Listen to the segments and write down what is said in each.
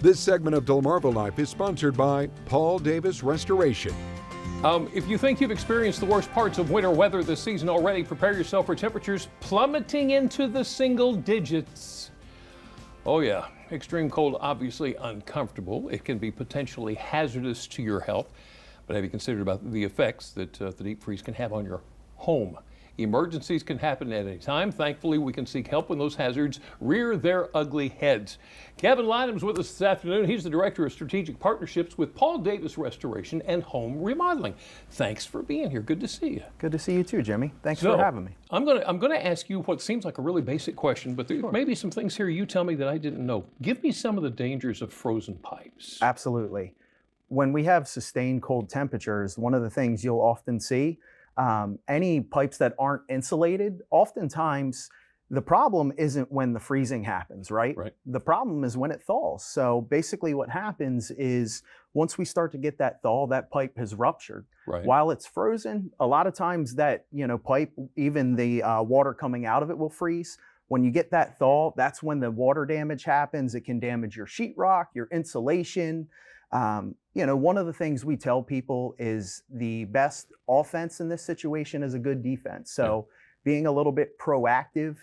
This segment of DelmarvaLife is sponsored by Paul Davis Restoration. If you think you've experienced the worst parts of winter weather this season already, prepare yourself for temperatures plummeting into the single digits. Oh yeah, extreme cold, obviously uncomfortable. It can be potentially hazardous to your health. But have you considered about the effects that the deep freeze can have on your home? Emergencies can happen at any time. Thankfully, we can seek help when those hazards rear their ugly heads. Kevin Lynham's with us this afternoon. He's the Director of Strategic Partnerships with Paul Davis Restoration and Home Remodeling. Thanks for being here. Good to see you. Good to see you too, Jimmy. Thanks for having me. I'm gonna ask you what seems like a really basic question, but there may be some things here you tell me that I didn't know. Give me some of the dangers of frozen pipes. Absolutely. When we have sustained cold temperatures, one of the things you'll often see, any pipes that aren't insulated, oftentimes the problem isn't when the freezing happens, right? The problem is when it thaws. So basically what happens is once we start to get that thaw, that pipe has ruptured. While it's frozen, a lot of times that pipe, even the water coming out of it will freeze. When you get that thaw, that's when the water damage happens. It can damage your sheetrock, your insulation. One of the things we tell people is the best offense in this situation is a good defense. So being a little bit proactive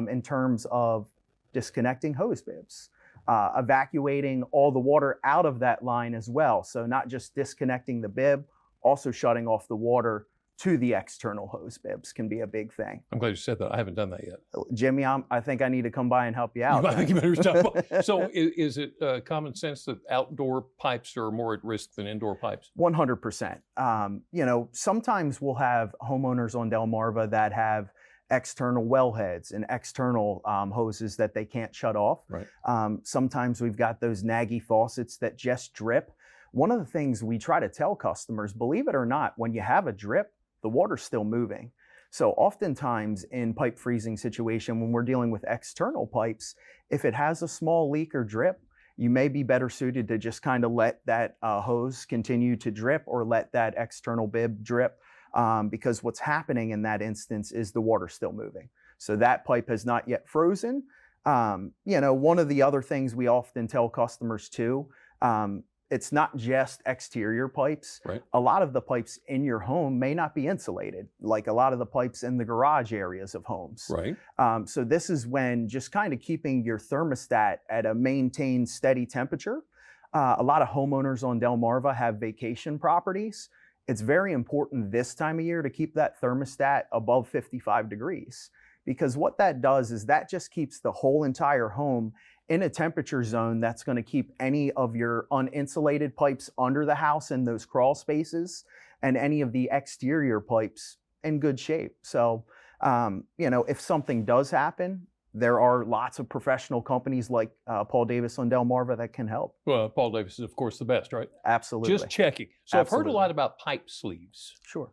in terms of disconnecting hose bibs, evacuating all the water out of that line as well. So not just disconnecting the bib, also shutting off the water to the external hose bibs can be a big thing. I'm glad you said that. I haven't done that yet. Jimmy, I think I need to come by and help you out. I think you better stop. So is it common sense that outdoor pipes are more at risk than indoor pipes? 100%. Sometimes we'll have homeowners on Delmarva that have external wellheads and external hoses that they can't shut off. Sometimes we've got those naggy faucets that just drip. One of the things we try to tell customers, believe it or not, when you have a drip, the water's still moving. So oftentimes in pipe freezing situation, when we're dealing with external pipes, if it has a small leak or drip, you may be better suited to just kind of let that hose continue to drip or let that external bib drip because what's happening in that instance is the water's still moving. So that pipe has not yet frozen. One of the other things we often tell customers too, it's not just exterior pipes. A lot of the pipes in your home may not be insulated, like a lot of the pipes in the garage areas of homes. So this is when just kind of keeping your thermostat at a maintained steady temperature. A lot of homeowners on Delmarva have vacation properties. It's very important this time of year to keep that thermostat above 55 degrees because what that does is that just keeps the whole entire home in a temperature zone that's going to keep any of your uninsulated pipes under the house in those crawl spaces and any of the exterior pipes in good shape. So, if something does happen, there are lots of professional companies like Paul Davis on Delmarva that can help. Well, Paul Davis is, of course, the best, right? Absolutely. Just checking. So I've heard a lot about pipe sleeves. Sure.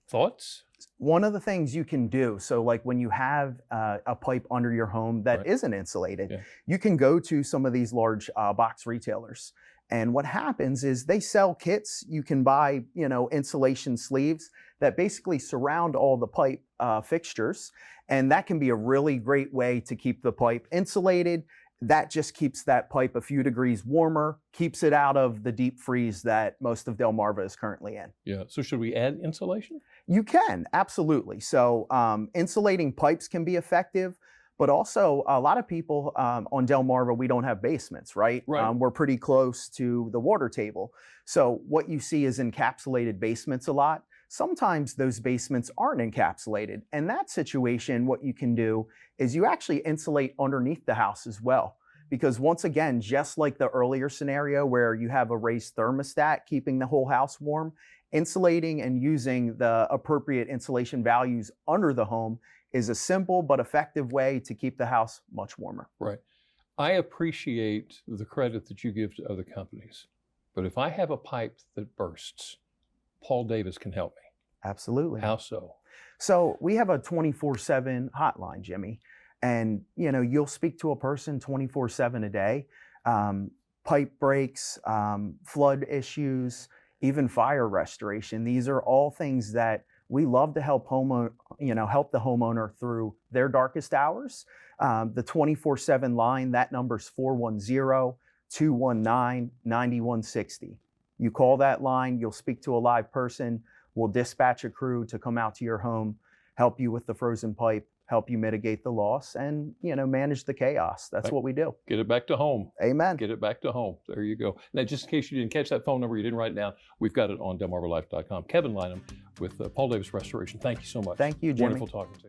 Thoughts? One of the things you can do, so like when you have a pipe under your home that isn't insulated, you can go to some of these large box retailers. And what happens is they sell kits. You can buy, insulation sleeves that basically surround all the pipe fixtures. And that can be a really great way to keep the pipe insulated. That just keeps that pipe a few degrees warmer, keeps it out of the deep freeze that most of Delmarva is currently in. Yeah, so should we add insulation? You can, absolutely. So insulating pipes can be effective, but also a lot of people on Delmarva, we don't have basements, right? We're pretty close to the water table. So what you see is encapsulated basements a lot. Sometimes those basements aren't encapsulated. In that situation, what you can do is you actually insulate underneath the house as well. Because once again, just like the earlier scenario where you have a raised thermostat keeping the whole house warm, insulating and using the appropriate insulation values under the home is a simple but effective way to keep the house much warmer. I appreciate the credit that you give to other companies, but if I have a pipe that bursts, Paul Davis can help me. Absolutely. How so? So we have a 24/7 hotline, Jimmy, and you'll speak to a person 24/7 a day. Pipe breaks, flood issues, even fire restoration. These are all things that we love to help help the homeowner through their darkest hours. The 24/7 line, that number's 410 219-9160. You call that line, you'll speak to a live person. We'll dispatch a crew to come out to your home, help you with the frozen pipe, help you mitigate the loss, and manage the chaos. That's what we do. Get it back to home. Amen. Get it back to home. There you go. Now, just in case you didn't catch that phone number, you didn't write it down, we've got it on DelmarvaLife.com. Kevin Lynham with Paul Davis Restoration. Thank you so much. Thank you, Jimmy. Wonderful talking to you.